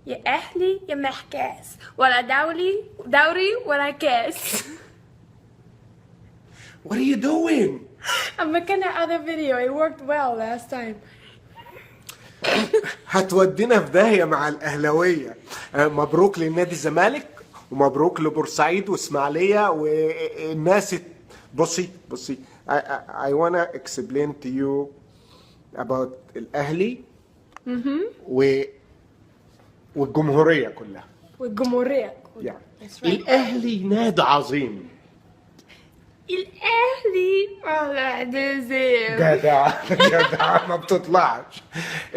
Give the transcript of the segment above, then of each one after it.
يا أهلي يا محكاس، ولا دوري ولا كاس. What are you doing? I'm making another video. It worked well last time. هتودينا في داهية مع الأهلاوية. مبروك لنادي الزمالك ومبروك لبورسعيد وإسماعيلية والناس. بصي I wanna explain to you about الأهلي والجمهورية كلها. والجمهورية. يعني That's right. الأهلي نادي عظيم. الأهلي ولا دزيم. جدع ما بتطلعش.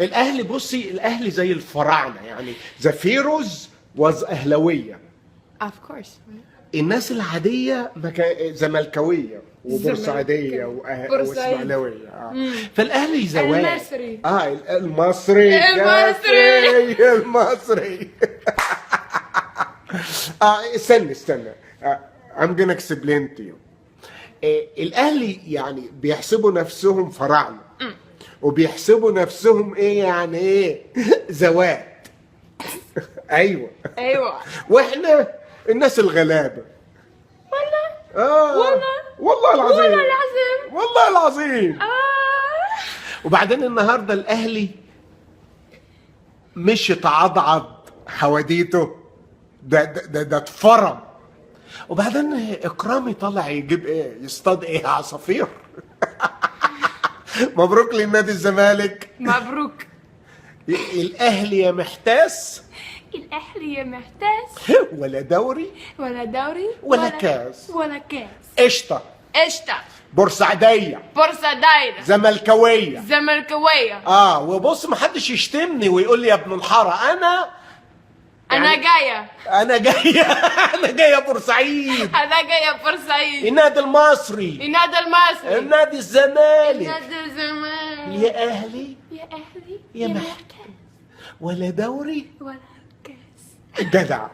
الأهلي بصي الأهلي زي الفراعنة، يعني زفيروز أهلاوية. Of course. الناس العادية زملكاوية وبورسعيدية وإسماعيلية. فالأهلي زواج. المصري. المصري. استنى. I'm gonna explain to you. الأهلي يعني بيحسبوا نفسهم فراعنة وبيحسبوا نفسهم إيه يعني إيه زواج. أيوة. وإحنا الناس الغلابة. والله العظيم. وبعدين النهارده الاهلي مش يتعضعض حواديته، ده اتفرم. وبعدين اكرامي طلع يجيب ايه، يصطاد ايه، عصافير. مبروك لنادي الزمالك. مبروك. الاهلي يا محتاس. الأهلي يا محتاس. ولا دوري ولا كاس. قشطه. بورسعيدية زملكاوية. وبص محدش يشتمني ويقول لي يا ابن الحارة. أنا جاية. أنا جاية بورسعيد. النادي المصري. النادي الزمالك. يا أهلي يا محكمة ولا دوري ولا كاس. جدع.